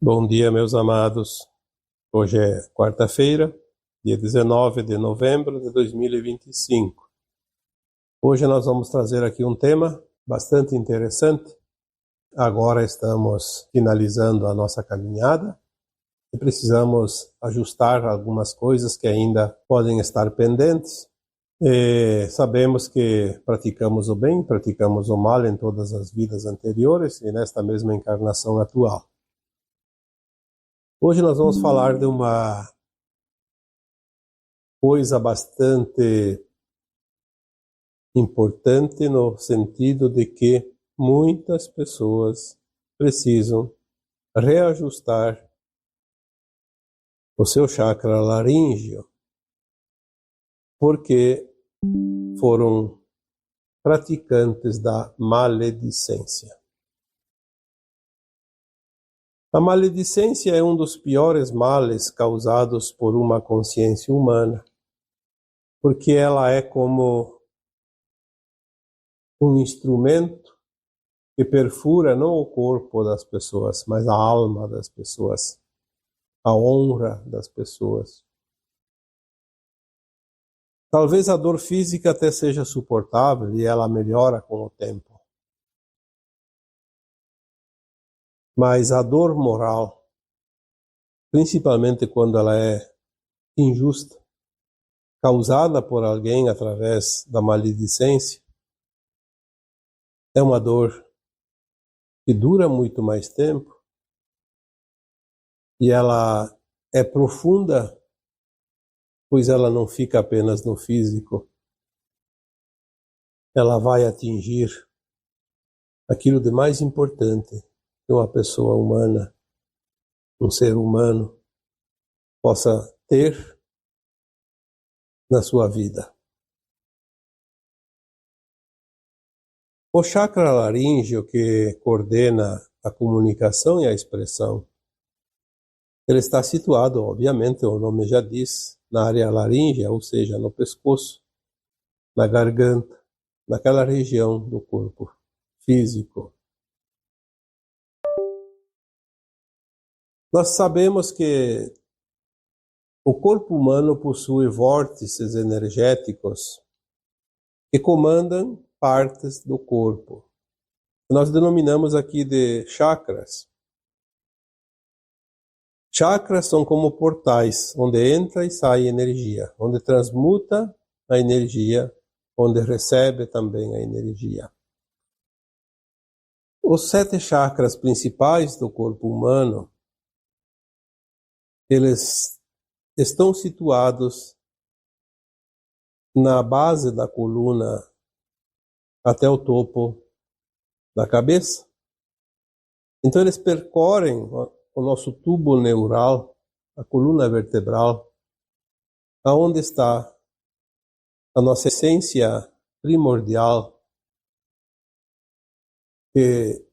Bom dia, meus amados. Hoje é quarta-feira, dia 19 de novembro de 2025. Hoje nós vamos trazer aqui um tema bastante interessante. Agora estamos finalizando a nossa caminhada e precisamos ajustar algumas coisas que ainda podem estar pendentes. Sabemos que praticamos o bem, praticamos o mal em todas as vidas anteriores e nesta mesma encarnação atual. Hoje nós vamos falar de uma coisa bastante importante no sentido de que muitas pessoas precisam reajustar o seu chakra laríngeo porque foram praticantes da maledicência. A maledicência é um dos piores males causados por uma consciência humana, porque ela é como um instrumento que perfura não o corpo das pessoas, mas a alma das pessoas, a honra das pessoas. Talvez a dor física até seja suportável e ela melhora com o tempo. Mas a dor moral, principalmente quando ela é injusta, causada por alguém através da maledicência, é uma dor que dura muito mais tempo e ela é profunda, pois ela não fica apenas no físico. Ela vai atingir aquilo de mais importante que uma pessoa humana, um ser humano, possa ter na sua vida. O chakra laríngeo, que coordena a comunicação e a expressão, ele está situado, obviamente, o nome já diz, na área laríngea, ou seja, no pescoço, na garganta, naquela região do corpo físico. Nós sabemos que o corpo humano possui vórtices energéticos que comandam partes do corpo. Nós denominamos aqui de chakras. Chakras são como portais, onde entra e sai energia, onde transmuta a energia, onde recebe também a energia. Os 7 chakras principais do corpo humano, eles estão situados na base da coluna até o topo da cabeça. Então eles percorrem o nosso tubo neural, a coluna vertebral, aonde está a nossa essência primordial, que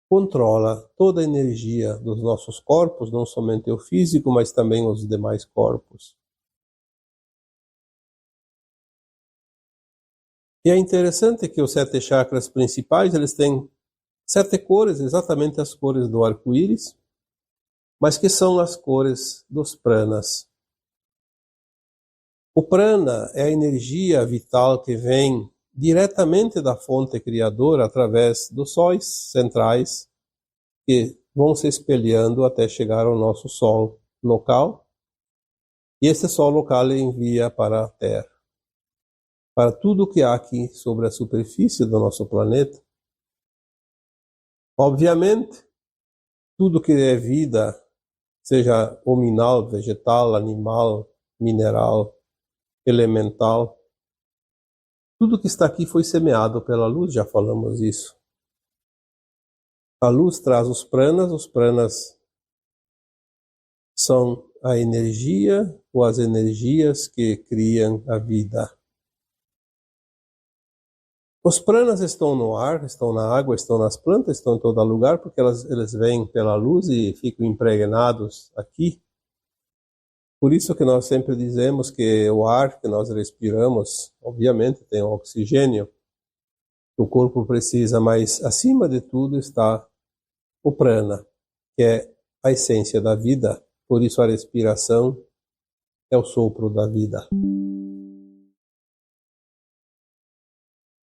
controla toda a energia dos nossos corpos, não somente o físico, mas também os demais corpos. E é interessante que os 7 chakras principais, eles têm 7 cores, exatamente as cores do arco-íris, mas que são as cores dos pranas. O prana é a energia vital que vem diretamente da fonte criadora através dos sóis centrais que vão se espelhando até chegar ao nosso sol local. E esse sol local envia para a Terra, para tudo que há aqui sobre a superfície do nosso planeta. Obviamente, tudo que é vida, seja hominal, vegetal, animal, mineral, elemental, tudo que está aqui foi semeado pela luz, já falamos isso. A luz traz os pranas são a energia ou as energias que criam a vida. Os pranas estão no ar, estão na água, estão nas plantas, estão em todo lugar, porque eles vêm pela luz e ficam impregnados aqui. Por isso que nós sempre dizemos que o ar que nós respiramos, obviamente, tem oxigênio, o corpo precisa, mas acima de tudo está o prana. que é a essência da vida, por isso a respiração é o sopro da vida.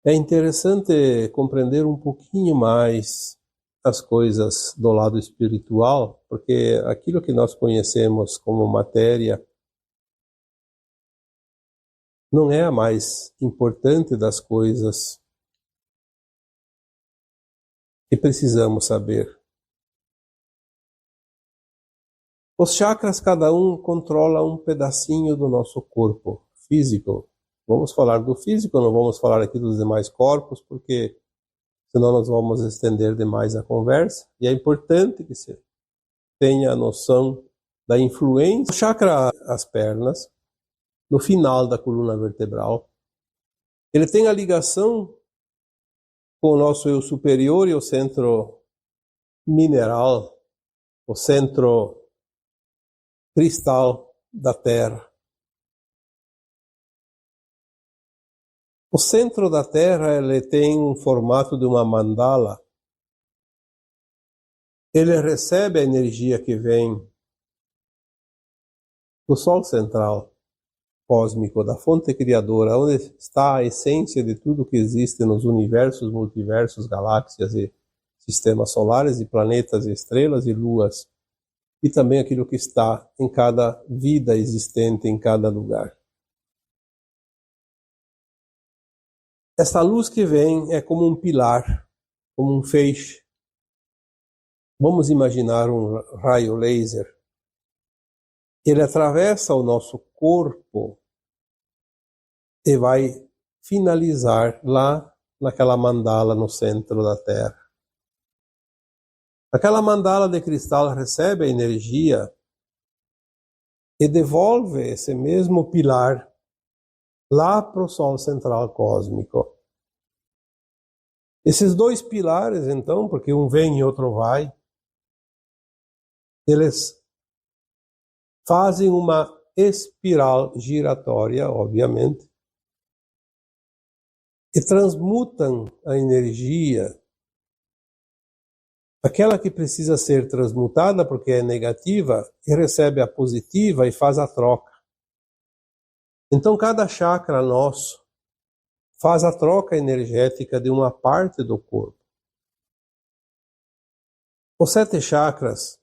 É interessante compreender um pouquinho mais as coisas do lado espiritual, porque aquilo que nós conhecemos como matéria não é a mais importante das coisas que precisamos saber. Os chakras, cada um controla um pedacinho do nosso corpo físico. Vamos falar do físico, não vamos falar aqui dos demais corpos, porque senão nós vamos estender demais a conversa. E é importante que você tenha a noção da influência. O chakra, as pernas, no final da coluna vertebral, ele tem a ligação com o nosso eu superior e o centro mineral, o centro cristal da Terra. O centro da Terra, ele tem um formato de uma mandala. Ele recebe a energia que vem do Sol central cósmico, da fonte criadora, onde está a essência de tudo que existe nos universos, multiversos, galáxias e sistemas solares, e planetas, e estrelas e luas, e também aquilo que está em cada vida existente em cada lugar. Essa luz que vem é como um pilar, como um feixe. Vamos imaginar um raio laser. Ele atravessa o nosso corpo e vai finalizar lá naquela mandala no centro da Terra. Aquela mandala de cristal recebe a energia e devolve esse mesmo pilar lá para o Sol central cósmico. Esses dois pilares, então, porque um vem e outro vai, eles fazem uma espiral giratória, obviamente, e transmutam a energia, aquela que precisa ser transmutada porque é negativa, e recebe a positiva e faz a troca. Então, cada chakra nosso faz a troca energética de uma parte do corpo. Os 7 chakras,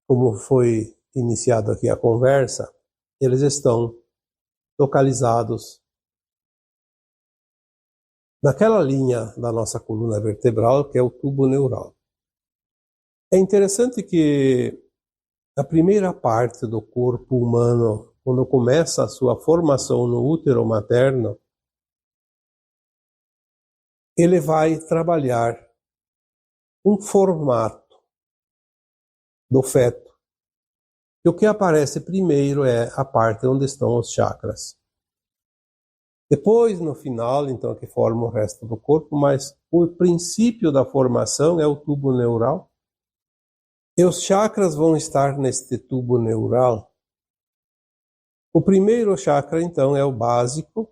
como foi iniciado aqui a conversa, eles estão localizados naquela linha da nossa coluna vertebral, que é o tubo neural. É interessante que a primeira parte do corpo humano, quando começa a sua formação no útero materno, ele vai trabalhar um formato do feto. E o que aparece primeiro é a parte onde estão os chakras. Depois, no final, então, que forma o resto do corpo, mas o princípio da formação é o tubo neural. E os chakras vão estar neste tubo neural. O primeiro chakra, então, é o básico,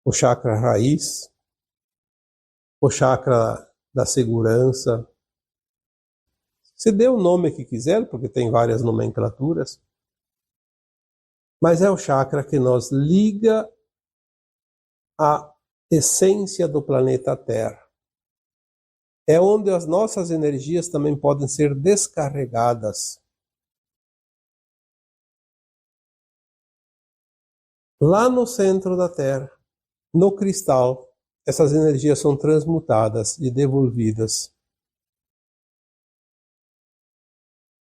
o chakra raiz, o chakra da segurança. Você dê o nome que quiser, porque tem várias nomenclaturas. Mas é o chakra que nos liga à essência do planeta Terra. É onde as nossas energias também podem ser descarregadas. Lá no centro da Terra, no cristal, essas energias são transmutadas e devolvidas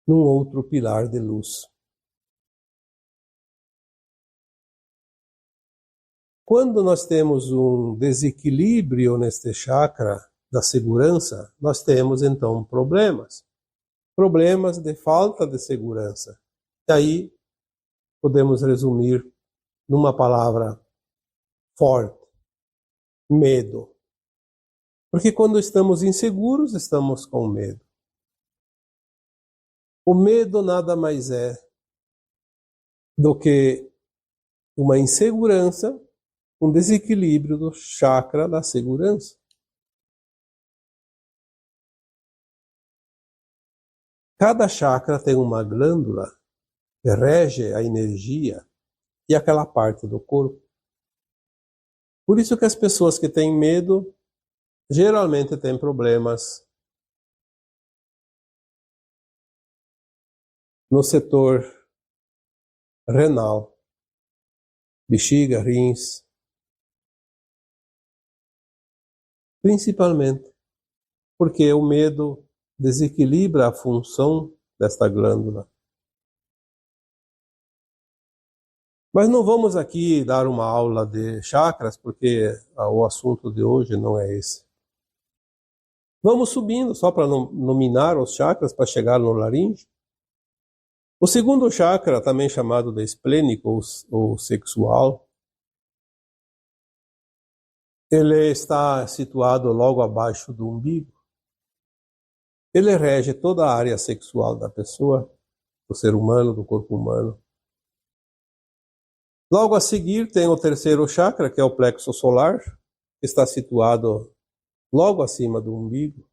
num outro pilar de luz. Quando nós temos um desequilíbrio neste chakra da segurança, nós temos então problemas. Problemas de falta de segurança. E aí podemos resumir numa palavra forte: medo. Porque quando estamos inseguros, estamos com medo. O medo nada mais é do que uma insegurança, um desequilíbrio do chakra da segurança. Cada chakra tem uma glândula que rege a energia e aquela parte do corpo. Por isso que as pessoas que têm medo geralmente têm problemas no setor renal, bexiga, rins, principalmente porque o medo desequilibra a função desta glândula. Mas não vamos aqui dar uma aula de chakras, porque o assunto de hoje não é esse. Vamos subindo, só para nominar os chakras, para chegar no laríngeo. O segundo chakra, também chamado de esplênico ou sexual, ele está situado logo abaixo do umbigo. Ele rege toda a área sexual da pessoa, do ser humano, do corpo humano. Logo a seguir tem o terceiro chakra, que é o plexo solar, que está situado logo acima do umbigo.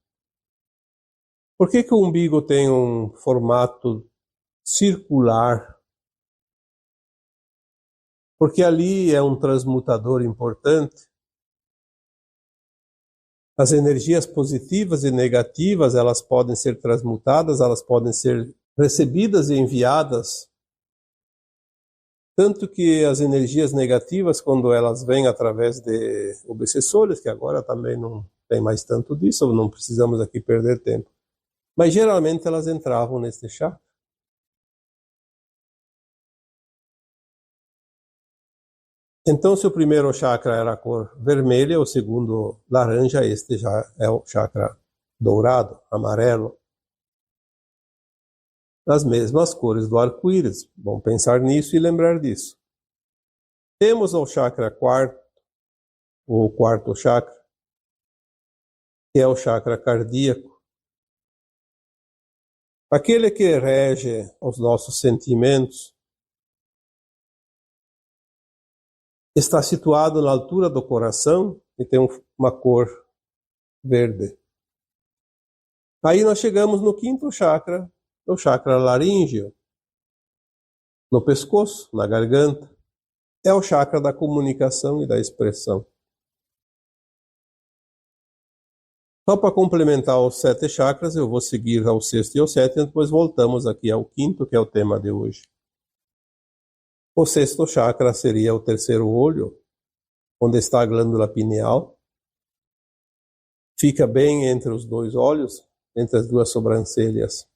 Por que o umbigo tem um formato circular? Porque ali é um transmutador importante. As energias positivas e negativas, elas podem ser transmutadas, elas podem ser recebidas e enviadas. Tanto que as energias negativas, quando elas vêm através de obsessores, que agora também não tem mais tanto disso, não precisamos aqui perder tempo. Mas geralmente elas entravam nesse chakra. Então, se o primeiro chakra era a cor vermelha, o segundo laranja, este já é o chakra dourado, amarelo. As mesmas cores do arco-íris. Vamos pensar nisso e lembrar disso. Temos o chakra quarto, ou quarto chakra, que é o chakra cardíaco. Aquele que rege os nossos sentimentos. Está situado na altura do coração e tem uma cor verde. Aí nós chegamos no quinto chakra, o chakra laríngeo, no pescoço, na garganta. É o chakra da comunicação e da expressão. Só para complementar os 7 chakras, eu vou seguir ao sexto e ao sétimo, e depois voltamos aqui ao quinto, que é o tema de hoje. O sexto chakra seria o terceiro olho, onde está a glândula pineal. Fica bem entre os dois olhos, entre as duas sobrancelhas.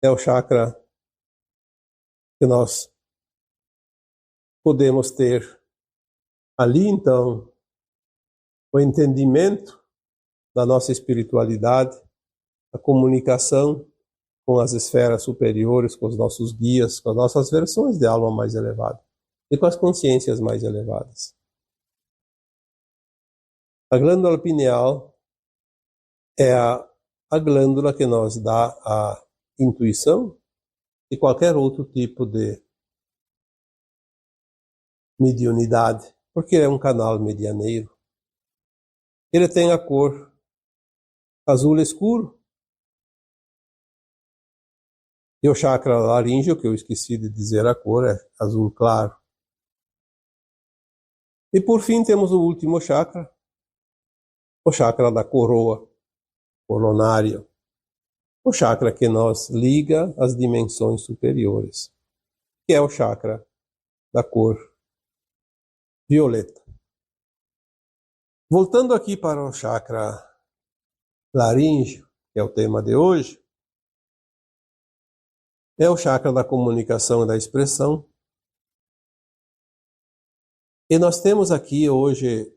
É o chakra que nós podemos ter ali, então, o entendimento da nossa espiritualidade, a comunicação com as esferas superiores, com os nossos guias, com as nossas versões de alma mais elevada e com as consciências mais elevadas. A glândula pineal é a glândula que nos dá a intuição e qualquer outro tipo de mediunidade, porque é um canal medianeiro. Ele tem a cor azul escuro. E o chakra laríngeo, que eu esqueci de dizer a cor, é azul claro. E por fim temos o último chakra, o chakra da coroa, coronário. O chakra que nos liga às dimensões superiores, que é o chakra da cor violeta. Voltando aqui para o chakra laríngeo, que é o tema de hoje, é o chakra da comunicação e da expressão. E nós temos aqui hoje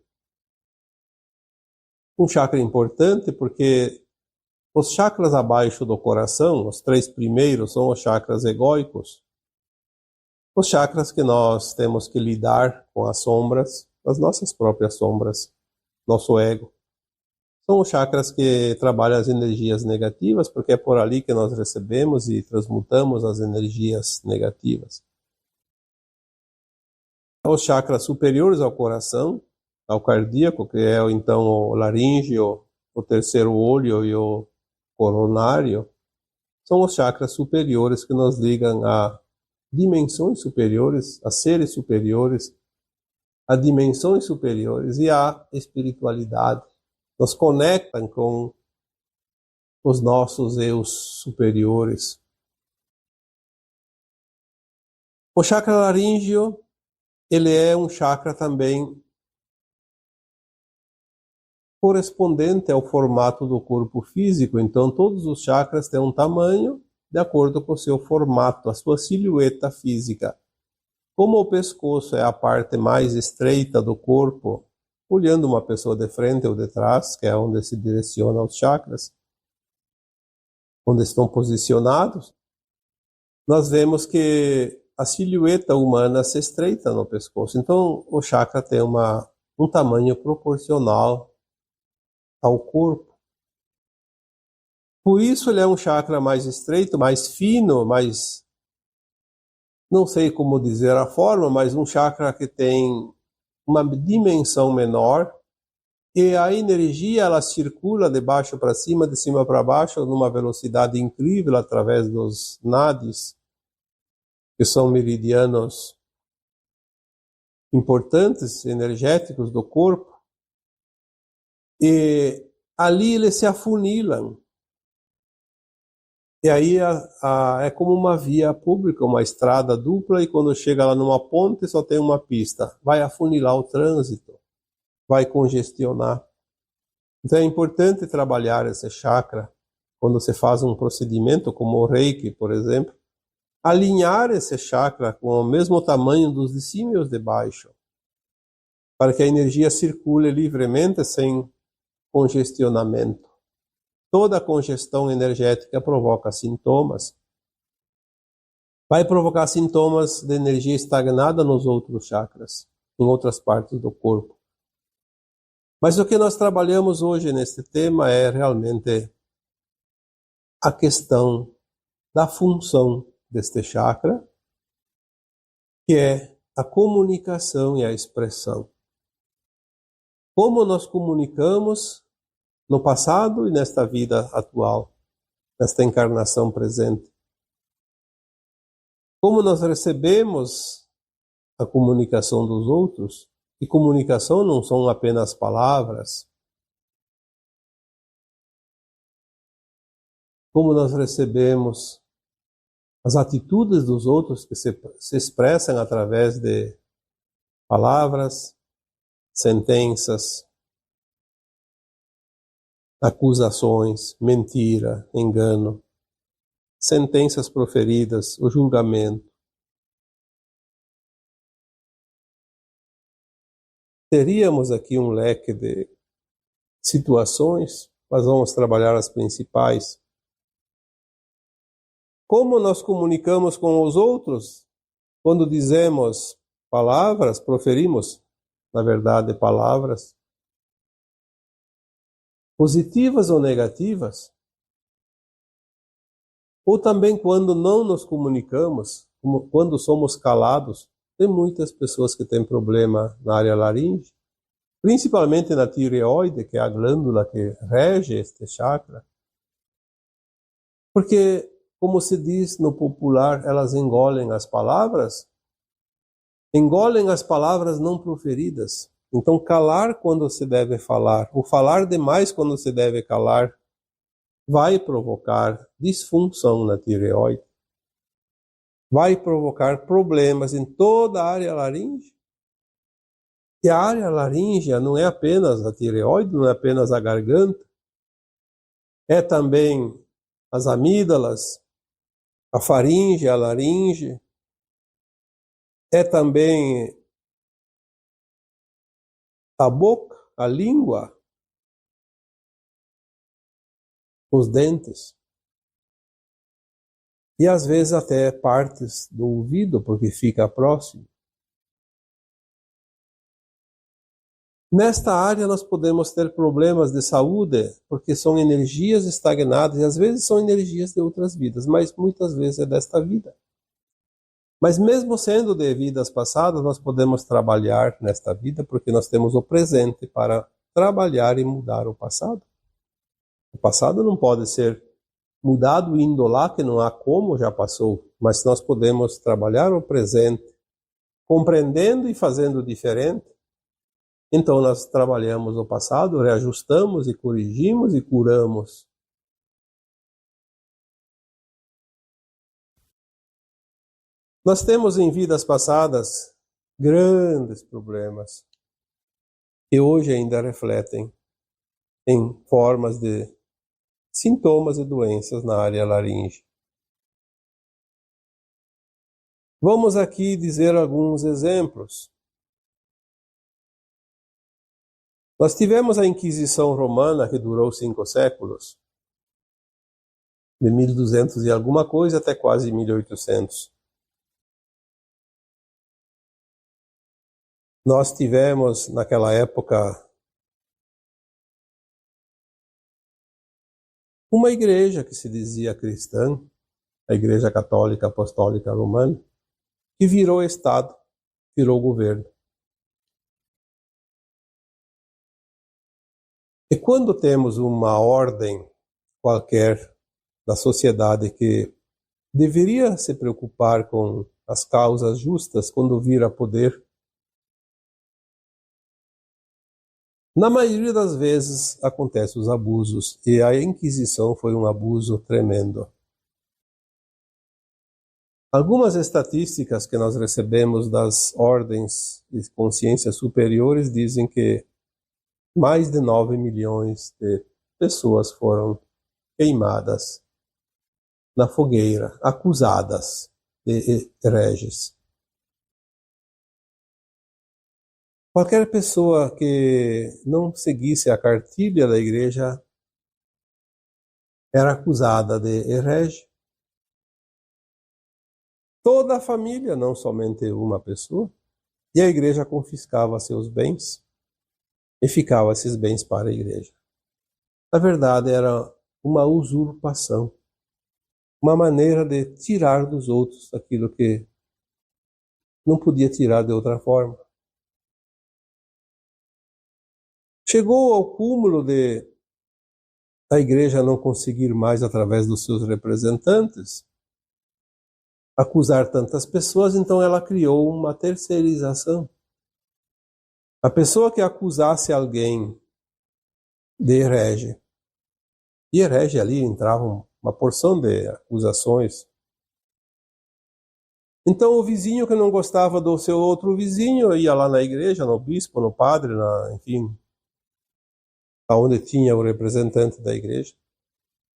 um chakra importante, porque os chakras abaixo do coração, os 3 primeiros, são os chakras egóicos. Os chakras que nós temos que lidar com as sombras, as nossas próprias sombras, nosso ego. São os chakras que trabalham as energias negativas, porque é por ali que nós recebemos e transmutamos as energias negativas. Os chakras superiores ao coração, ao cardíaco, que é então o laríngeo, o terceiro olho e o coronário, são os chakras superiores que nos ligam a dimensões superiores, a seres superiores, a dimensões superiores e a espiritualidade. Nos conectam com os nossos eus superiores. O chakra laríngeo, ele é um chakra também correspondente ao formato do corpo físico. Então, todos os chakras têm um tamanho de acordo com o seu formato, a sua silhueta física. Como o pescoço é a parte mais estreita do corpo, olhando uma pessoa de frente ou de trás, que é onde se direciona os chakras, onde estão posicionados, nós vemos que a silhueta humana se estreita no pescoço. Então, o chakra tem um tamanho proporcional ao corpo. Por isso, ele é um chakra mais estreito, mais fino, mais... não sei como dizer a forma, mas um chakra que tem uma dimensão menor, e a energia ela circula de baixo para cima, de cima para baixo, numa velocidade incrível através dos nadis, que são meridianos importantes, energéticos do corpo, e ali eles se afunilam. E aí é como uma via pública, uma estrada dupla, e quando chega lá numa ponte só tem uma pista. Vai afunilar o trânsito, vai congestionar. Então é importante trabalhar esse chakra quando você faz um procedimento como o Reiki, por exemplo, alinhar esse chakra com o mesmo tamanho dos de cima e os de baixo, para que a energia circule livremente sem congestionamento. Toda congestão energética provoca sintomas. Vai provocar sintomas de energia estagnada nos outros chakras, em outras partes do corpo. Mas o que nós trabalhamos hoje neste tema é realmente a questão da função deste chakra, que é a comunicação e a expressão. Como nós comunicamos no passado e nesta vida atual, nesta encarnação presente. Como nós recebemos a comunicação dos outros, e comunicação não são apenas palavras. Como nós recebemos as atitudes dos outros que se expressam através de palavras, sentenças, acusações, mentira, engano, sentenças proferidas, o julgamento. Teríamos aqui um leque de situações, mas vamos trabalhar as principais. Como nós comunicamos com os outros? Quando dizemos palavras, proferimos, na verdade, palavras positivas ou negativas? Ou também quando não nos comunicamos, como quando somos calados? Tem muitas pessoas que têm problema na área laríngea, principalmente na tireoide, que é a glândula que rege este chakra. Porque, como se diz no popular, elas engolem as palavras não proferidas. Então, calar quando se deve falar, ou falar demais quando se deve calar, vai provocar disfunção na tireoide. Vai provocar problemas em toda a área laríngea. E a área laríngea não é apenas a tireoide, não é apenas a garganta, é também as amígdalas, a faringe, a laringe, é também a boca, a língua, os dentes. E às vezes até partes do ouvido, porque fica próximo. Nesta área nós podemos ter problemas de saúde, porque são energias estagnadas, e às vezes são energias de outras vidas, mas muitas vezes é desta vida. Mas mesmo sendo de vidas passadas, nós podemos trabalhar nesta vida, porque nós temos o presente para trabalhar e mudar o passado. O passado não pode ser mudado indo lá, que não há como, já passou. Mas nós podemos trabalhar o presente, compreendendo e fazendo diferente. Então nós trabalhamos o passado, reajustamos e corrigimos e curamos. Nós temos em vidas passadas grandes problemas que hoje ainda refletem em formas de sintomas e doenças na área laríngea. Vamos aqui dizer alguns exemplos. Nós tivemos a Inquisição Romana, que durou 5 séculos, de 1200 e alguma coisa até quase 1800. Nós tivemos, naquela época, uma igreja que se dizia cristã, a Igreja Católica Apostólica Romana, que virou Estado, virou governo. E quando temos uma ordem qualquer da sociedade que deveria se preocupar com as causas justas quando vir a poder, na maioria das vezes acontecem os abusos, e a Inquisição foi um abuso tremendo. Algumas estatísticas que nós recebemos das ordens de consciência superiores dizem que mais de 9 milhões de pessoas foram queimadas na fogueira, acusadas de hereges. Qualquer pessoa que não seguisse a cartilha da igreja era acusada de herege. Toda a família, não somente uma pessoa, e a igreja confiscava seus bens e ficava esses bens para a igreja. Na verdade, era uma usurpação, uma maneira de tirar dos outros aquilo que não podia tirar de outra forma. Chegou ao cúmulo de a igreja não conseguir mais, através dos seus representantes, acusar tantas pessoas, então ela criou uma terceirização. A pessoa que acusasse alguém de herege, e herege ali entrava uma porção de acusações. Então o vizinho que não gostava do seu outro vizinho ia lá na igreja, no bispo, no padre, enfim, aonde tinha o representante da igreja,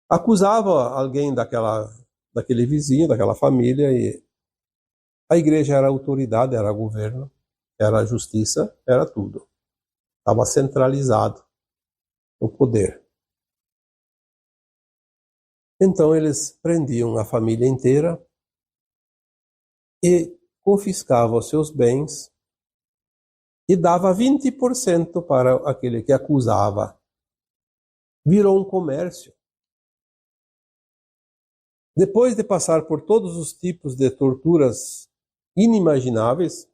acusava alguém daquele vizinho, daquela família, e a igreja era a autoridade, era o governo, era a justiça, era tudo. Estava centralizado o poder. Então eles prendiam a família inteira e confiscavam os seus bens e dava 20% para aquele que acusava. Virou um comércio. Depois de passar por todos os tipos de torturas inimagináveis,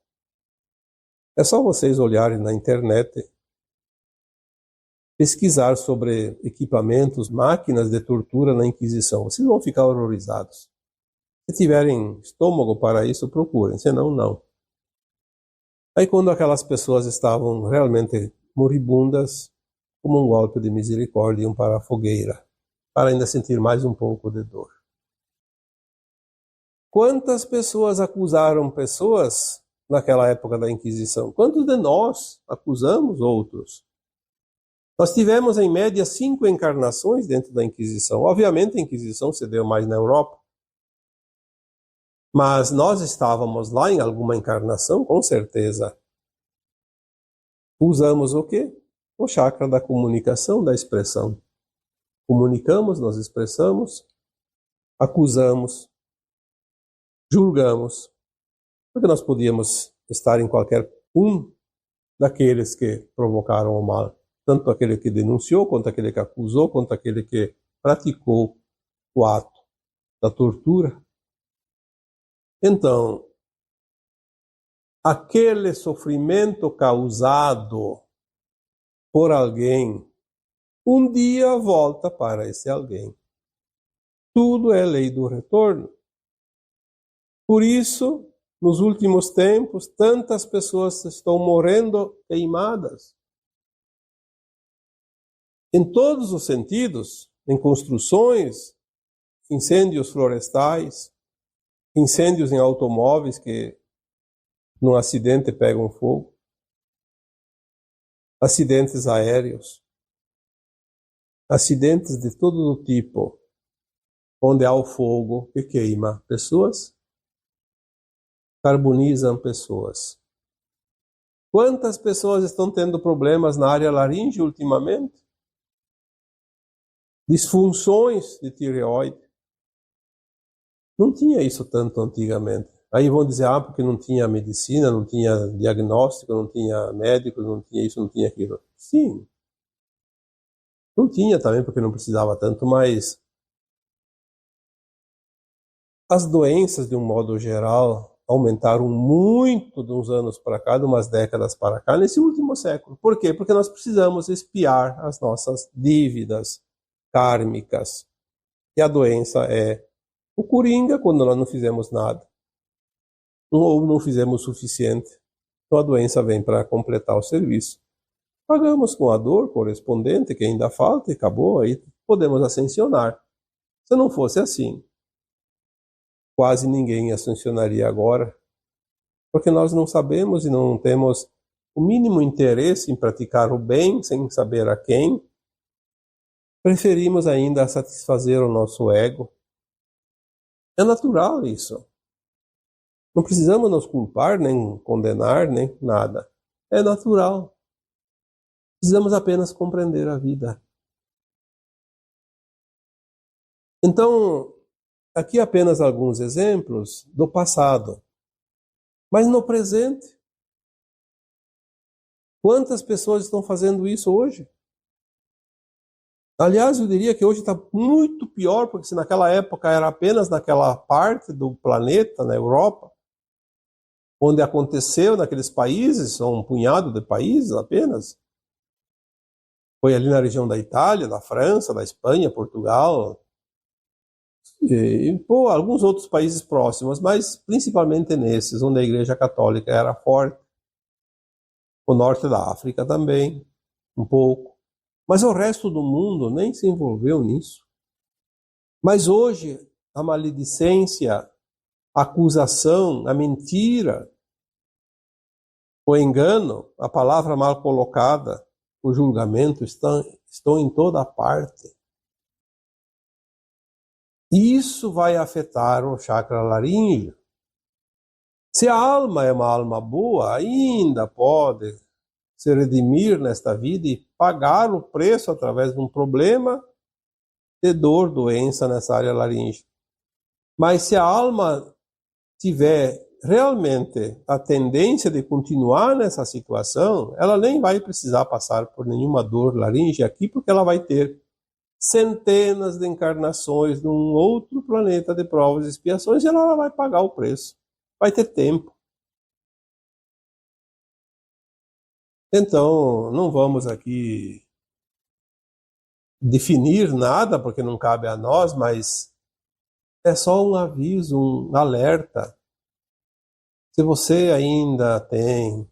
é só vocês olharem na internet, pesquisar sobre equipamentos, máquinas de tortura na Inquisição. Vocês vão ficar horrorizados. Se tiverem estômago para isso, procurem, senão não. Aí quando aquelas pessoas estavam realmente moribundas, como um golpe de misericórdia, iam para a fogueira, para ainda sentir mais um pouco de dor. Quantas pessoas acusaram pessoas naquela época da Inquisição? Quantos de nós acusamos outros? Nós tivemos, em média, 5 encarnações dentro da Inquisição. Obviamente, a Inquisição se deu mais na Europa. Mas nós estávamos lá em alguma encarnação, com certeza. Usamos o quê? O chakra da comunicação, da expressão. Comunicamos, nós expressamos, acusamos, julgamos. Porque nós podíamos estar em qualquer um daqueles que provocaram o mal. Tanto aquele que denunciou, quanto aquele que acusou, quanto aquele que praticou o ato da tortura. Então, aquele sofrimento causado por alguém, um dia volta para esse alguém. Tudo é lei do retorno. Por isso, nos últimos tempos, tantas pessoas estão morrendo queimadas. Em todos os sentidos, em construções, incêndios florestais, incêndios em automóveis que, num acidente, pegam fogo, acidentes aéreos, acidentes de todo tipo, onde há o fogo que queima pessoas, carbonizam pessoas. Quantas pessoas estão tendo problemas na área laringe ultimamente? Disfunções de tireoide. Não tinha isso tanto antigamente. Aí vão dizer, porque não tinha medicina, não tinha diagnóstico, não tinha médico, não tinha isso, não tinha aquilo. Sim. Não tinha também, porque não precisava tanto, mas as doenças, de um modo geral, aumentaram muito de uns anos para cá, de umas décadas para cá, nesse último século. Por quê? Porque nós precisamos expiar as nossas dívidas kármicas. E a doença é o coringa, quando nós não fizemos nada, ou não fizemos o suficiente. Então a doença vem para completar o serviço. Pagamos com a dor correspondente, que ainda falta, e acabou, aí podemos ascensionar. Se não fosse assim, quase ninguém ascensionaria agora, porque nós não sabemos e não temos o mínimo interesse em praticar o bem, sem saber a quem. Preferimos ainda satisfazer o nosso ego. É natural isso. Não precisamos nos culpar, nem condenar, nem nada. É natural. Precisamos apenas compreender a vida. Então, aqui apenas alguns exemplos do passado. Mas no presente, quantas pessoas estão fazendo isso hoje? Aliás, eu diria que hoje está muito pior, porque se naquela época era apenas naquela parte do planeta, na Europa, onde aconteceu naqueles países, são um punhado de países apenas, foi ali na região da Itália, da França, da Espanha, Portugal, e alguns outros países próximos, mas principalmente nesses, onde a Igreja Católica era forte. O norte da África também, um pouco. Mas o resto do mundo nem se envolveu nisso. Mas hoje, a maledicência, a acusação, a mentira, o engano, a palavra mal colocada, o julgamento estão em toda parte. Isso vai afetar o chakra laríngeo. Se a alma é uma alma boa, ainda pode se redimir nesta vida e pagar o preço através de um problema de dor, doença nessa área laríngea. Mas se a alma tiver realmente a tendência de continuar nessa situação, ela nem vai precisar passar por nenhuma dor laríngea aqui, porque ela vai ter centenas de encarnações num outro planeta de provas e expiações, e ela vai pagar o preço. Vai ter tempo. Então, não vamos aqui definir nada, porque não cabe a nós, mas é só um aviso, um alerta. Se você ainda tem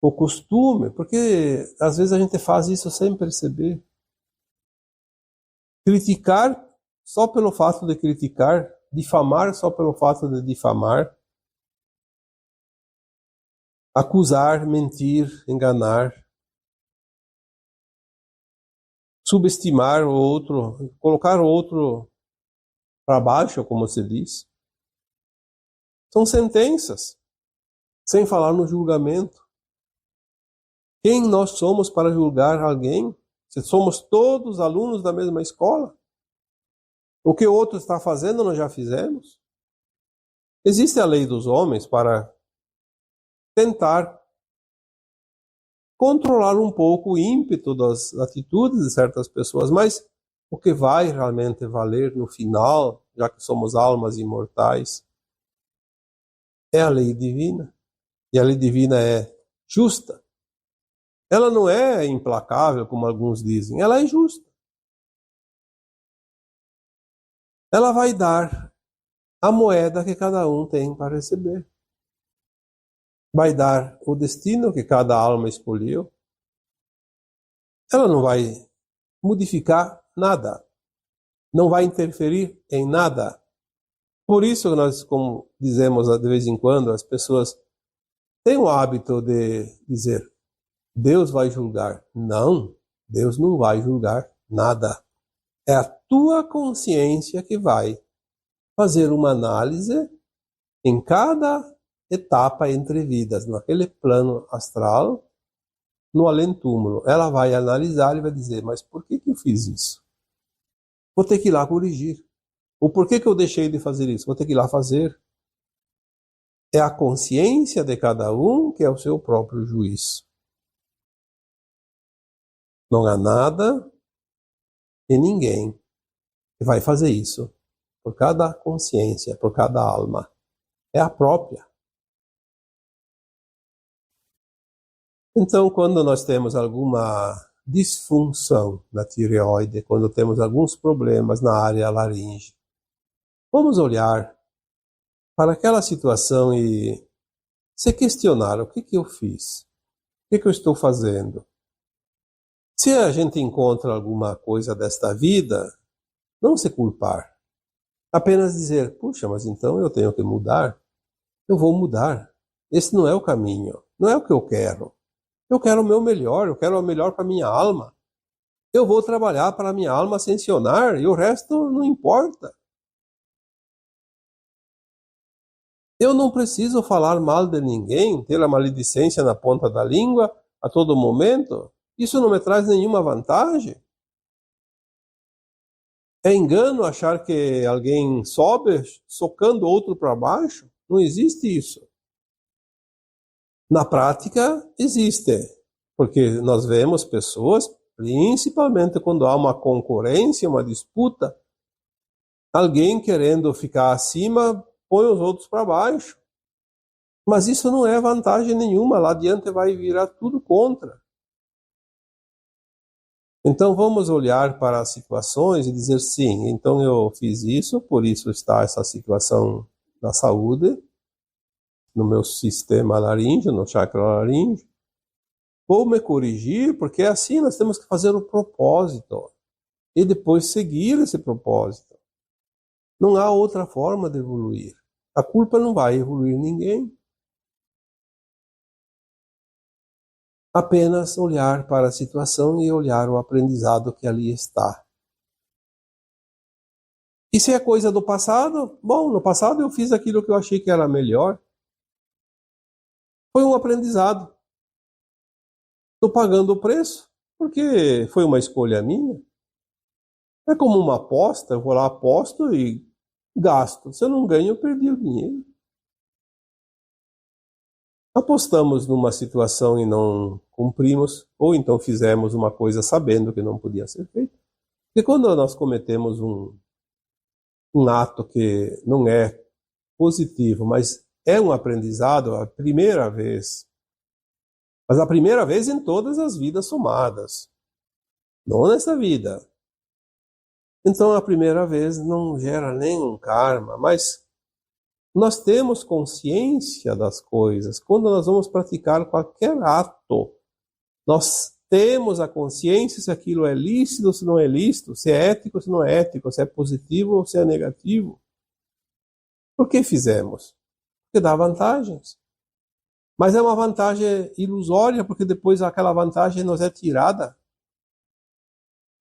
o costume, porque às vezes a gente faz isso sem perceber, criticar só pelo fato de criticar, difamar só pelo fato de difamar, acusar, mentir, enganar, subestimar o outro, colocar o outro para baixo, como se diz. São sentenças, sem falar no julgamento. Quem nós somos para julgar alguém? Se somos todos alunos da mesma escola? O que o outro está fazendo, nós já fizemos. Existe a lei dos homens para tentar controlar um pouco o ímpeto das atitudes de certas pessoas, mas o que vai realmente valer no final, já que somos almas imortais, é a lei divina. E a lei divina é justa. Ela não é implacável, como alguns dizem, ela é justa. ela vai dar a moeda que cada um tem para receber. Vai dar o destino que cada alma escolheu. Ela não vai modificar nada, não vai interferir em nada. Por isso nós, como dizemos de vez em quando, as pessoas têm o hábito de dizer: Deus vai julgar. Não, Deus não vai julgar nada. É a tua consciência que vai fazer uma análise em cada etapa entre vidas, naquele plano astral, no além-túmulo. Ela vai analisar e vai dizer: mas por que eu fiz isso? Vou ter que ir lá corrigir. Ou por que eu deixei de fazer isso? Vou ter que ir lá fazer. É a consciência de cada um que é o seu próprio juízo. Não há nada e ninguém que vai fazer isso por cada consciência, por cada alma. É a própria. Então, quando nós temos alguma disfunção na tireoide, quando temos alguns problemas na área laringe, vamos olhar para aquela situação e se questionar: o que eu fiz? O que eu estou fazendo? Se a gente encontra alguma coisa desta vida, não se culpar. Apenas dizer: puxa, mas então eu tenho que mudar. Eu vou mudar. Esse não é o caminho. Não é o que eu quero. Eu quero o meu melhor. Eu quero o melhor para a minha alma. Eu vou trabalhar para a minha alma ascensionar e o resto não importa. Eu não preciso falar mal de ninguém, ter a maledicência na ponta da língua a todo momento. Isso não me traz nenhuma vantagem. É engano achar que alguém sobe socando outro para baixo. Não existe isso. Na prática, existe. Porque nós vemos pessoas, principalmente quando há uma concorrência, uma disputa, alguém querendo ficar acima, põe os outros para baixo. Mas isso não é vantagem nenhuma. Lá adiante vai virar tudo contra. Então vamos olhar para as situações e dizer: sim, então eu fiz isso, por isso está essa situação da saúde, no meu sistema laríngeo, no chakra laríngeo. Vou me corrigir, porque assim nós temos que fazer o propósito e depois seguir esse propósito. Não há outra forma de evoluir. A culpa não vai evoluir ninguém. Apenas olhar para a situação e olhar o aprendizado que ali está. E se é coisa do passado? Bom, no passado eu fiz aquilo que eu achei que era melhor. Foi um aprendizado. Estou pagando o preço, porque foi uma escolha minha. É como uma aposta, eu vou lá, aposto e gasto. Se eu não ganho, eu perdi o dinheiro. Apostamos numa situação e não cumprimos, ou então fizemos uma coisa sabendo que não podia ser feita. Porque quando nós cometemos um ato que não é positivo, mas é um aprendizado a primeira vez, mas a primeira vez em todas as vidas somadas, não nessa vida. Então a primeira vez não gera nenhum karma, mas nós temos consciência das coisas. Quando nós vamos praticar qualquer ato, nós temos a consciência se aquilo é lícito, se não é lícito, se é ético, se não é ético, se é positivo ou se é negativo. Por que fizemos? Porque dá vantagens. Mas é uma vantagem ilusória, porque depois aquela vantagem nos é tirada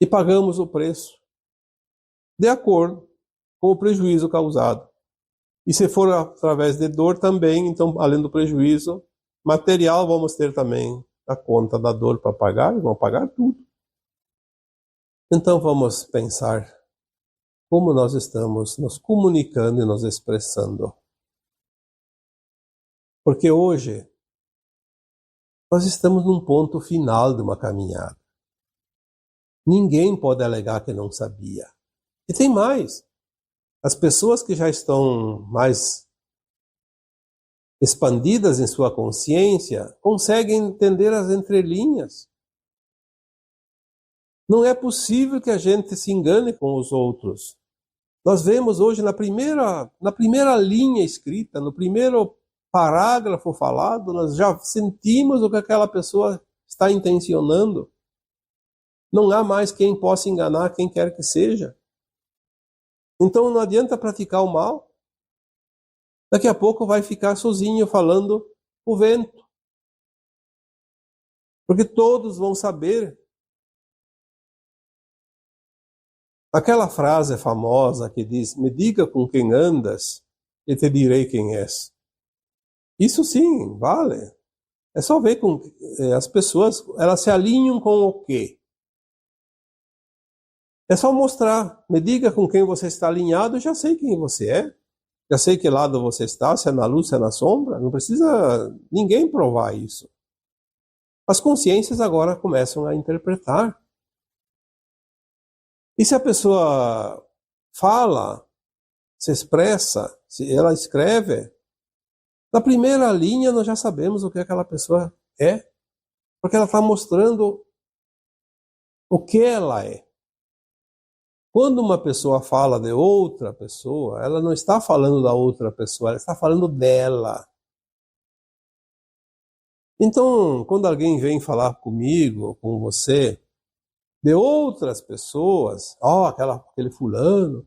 e pagamos o preço de acordo com o prejuízo causado. E se for através de dor também, então, além do prejuízo material, vamos ter também a conta da dor para pagar, e vamos pagar tudo. Então vamos pensar como nós estamos nos comunicando e nos expressando. Porque hoje nós estamos num ponto final de uma caminhada. Ninguém pode alegar que não sabia. E tem mais. As pessoas que já estão mais expandidas em sua consciência conseguem entender as entrelinhas. Não é possível que a gente se engane com os outros. Nós vemos hoje na primeira linha escrita, no primeiro parágrafo falado, nós já sentimos o que aquela pessoa está intencionando. Não há mais quem possa enganar quem quer que seja. Então não adianta praticar o mal. Daqui a pouco vai ficar sozinho falando o vento. Porque todos vão saber. Aquela frase famosa que diz: me diga com quem andas e te direi quem és. Isso sim, vale. É só ver com as pessoas, elas se alinham com o quê? É só mostrar. Me diga com quem você está alinhado, eu já sei quem você é. Já sei que lado você está, se é na luz, se é na sombra. Não precisa ninguém provar isso. As consciências agora começam a interpretar. E se a pessoa fala, se expressa, se ela escreve, na primeira linha nós já sabemos o que aquela pessoa é, porque ela está mostrando o que ela é. Quando uma pessoa fala de outra pessoa, ela não está falando da outra pessoa, ela está falando dela. Então, quando alguém vem falar comigo, com você, de outras pessoas, aquele fulano,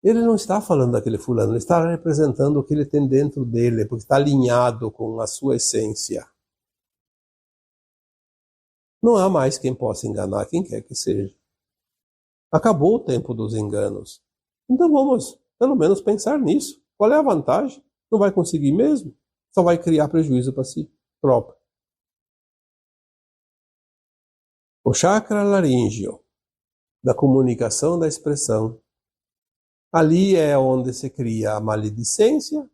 ele não está falando daquele fulano, ele está representando o que ele tem dentro dele, porque está alinhado com a sua essência. Não há mais quem possa enganar quem quer que seja. Acabou o tempo dos enganos. Então vamos, pelo menos, pensar nisso. Qual é a vantagem? Não vai conseguir mesmo? Só vai criar prejuízo para si próprio. O chakra laríngeo, da comunicação, da expressão, ali é onde se cria a maledicência,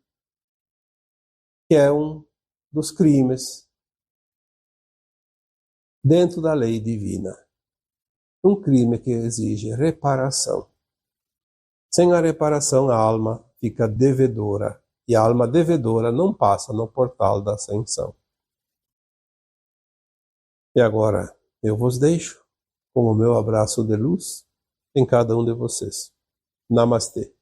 que é um dos crimes dentro da lei divina. Um crime que exige reparação. Sem a reparação, a alma fica devedora. E a alma devedora não passa no portal da ascensão. E agora, eu vos deixo com o meu abraço de luz em cada um de vocês. Namastê.